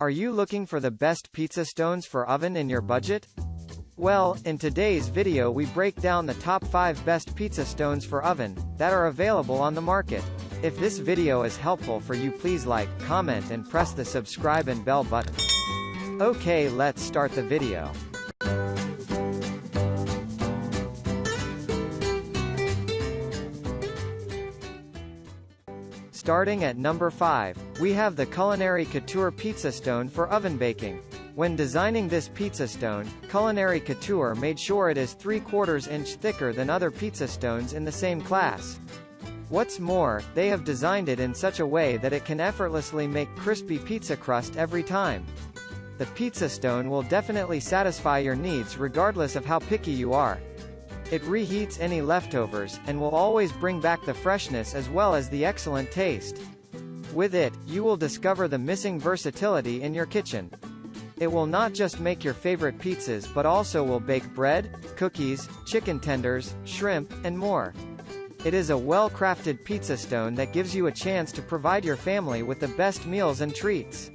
Are you looking for the best pizza stones for oven in your budget? Well, in today's video we break down the top 5 best pizza stones for oven that are available on the market. If this video is helpful for you, please like, comment and press the subscribe and bell button. Okay, let's start the video. Starting at number 5, we have the Culinary Couture Pizza Stone for oven baking. When designing this pizza stone, Culinary Couture made sure it is 3/4 inch thicker than other pizza stones in the same class. What's more, they have designed it in such a way that it can effortlessly make crispy pizza crust every time. The pizza stone will definitely satisfy your needs regardless of how picky you are. It reheats any leftovers, and will always bring back the freshness as well as the excellent taste. With it, you will discover the missing versatility in your kitchen. It will not just make your favorite pizzas but also will bake bread, cookies, chicken tenders, shrimp, and more. It is a well-crafted pizza stone that gives you a chance to provide your family with the best meals and treats.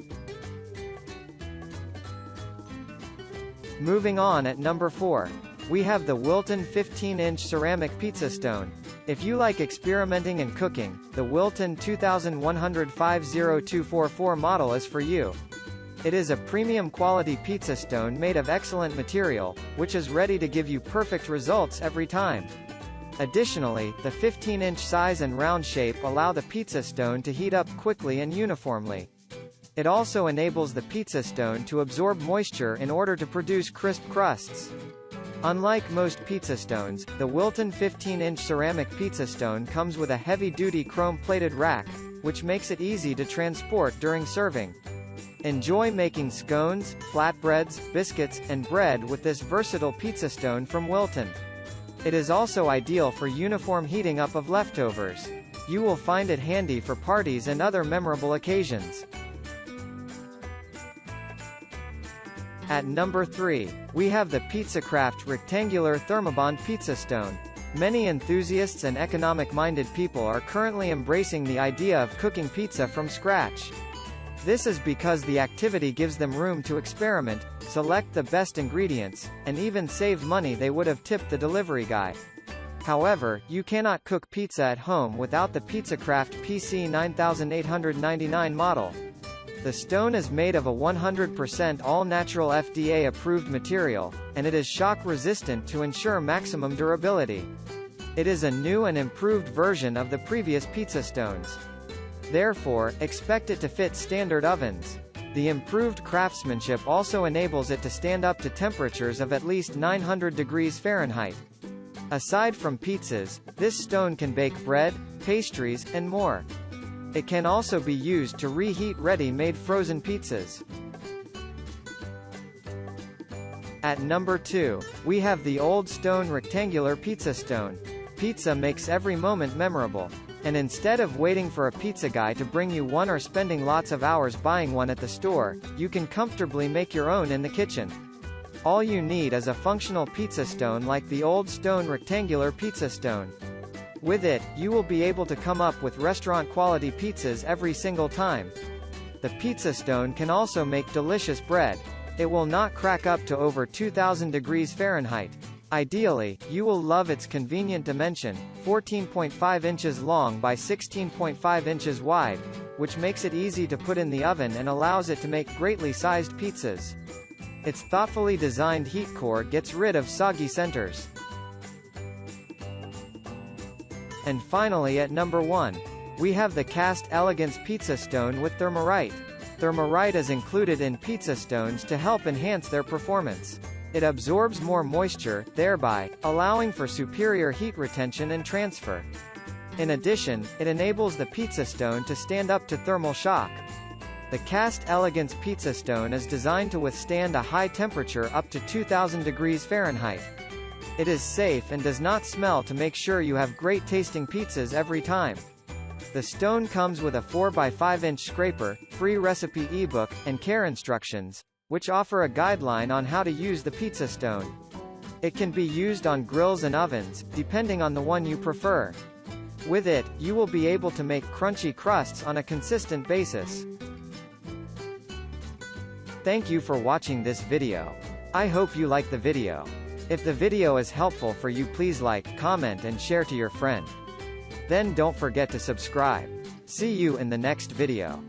Moving on at number 4. We have the Wilton 15-inch ceramic pizza stone. If you like experimenting and cooking, the Wilton 2100-50244 model is for you. It is a premium quality pizza stone made of excellent material, which is ready to give you perfect results every time. Additionally, the 15-inch size and round shape allow the pizza stone to heat up quickly and uniformly. It also enables the pizza stone to absorb moisture in order to produce crisp crusts. Unlike most pizza stones, the Wilton 15-inch ceramic pizza stone comes with a heavy-duty chrome-plated rack, which makes it easy to transport during serving. Enjoy making scones, flatbreads, biscuits, and bread with this versatile pizza stone from Wilton. It is also ideal for uniform heating up of leftovers. You will find it handy for parties and other memorable occasions. At number 3, we have the Pizzacraft rectangular ThermaBond pizza stone. Many enthusiasts and economic-minded people are currently embracing the idea of cooking pizza from scratch. This is because the activity gives them room to experiment, select the best ingredients, and even save money they would have tipped the delivery guy. However, you cannot cook pizza at home without the Pizzacraft PC 9899 model. The stone is made of a 100% all-natural FDA-approved material, and it is shock-resistant to ensure maximum durability. It is a new and improved version of the previous pizza stones. Therefore, expect it to fit standard ovens. The improved craftsmanship also enables it to stand up to temperatures of at least 900 degrees Fahrenheit. Aside from pizzas, this stone can bake bread, pastries, and more. It can also be used to reheat ready-made frozen pizzas. At number 2, we have the Old Stone rectangular pizza stone. Pizza makes every moment memorable. And instead of waiting for a pizza guy to bring you one or spending lots of hours buying one at the store, you can comfortably make your own in the kitchen. All you need is a functional pizza stone like the Old Stone rectangular pizza stone. With it, you will be able to come up with restaurant-quality pizzas every single time. The pizza stone can also make delicious bread. It will not crack up to over 2000 degrees Fahrenheit. Ideally, you will love its convenient dimension, 14.5 inches long by 16.5 inches wide, which makes it easy to put in the oven and allows it to make greatly sized pizzas. Its thoughtfully designed heat core gets rid of soggy centers. And finally at number 1, we have the CastElegance pizza stone with Thermarite. Thermarite is included in pizza stones to help enhance their performance. It absorbs more moisture, thereby allowing for superior heat retention and transfer. In addition, it enables the pizza stone to stand up to thermal shock. The CastElegance pizza stone is designed to withstand a high temperature up to 2000 degrees Fahrenheit. It is safe and does not smell to make sure you have great tasting pizzas every time. The stone comes with a 4x5-inch scraper, free recipe ebook, and care instructions, which offer a guideline on how to use the pizza stone. It can be used on grills and ovens, depending on the one you prefer. With it, you will be able to make crunchy crusts on a consistent basis. Thank you for watching this video. I hope you like the video. If the video is helpful for you, please like, comment and share to your friend. Then don't forget to subscribe. See you in the next video.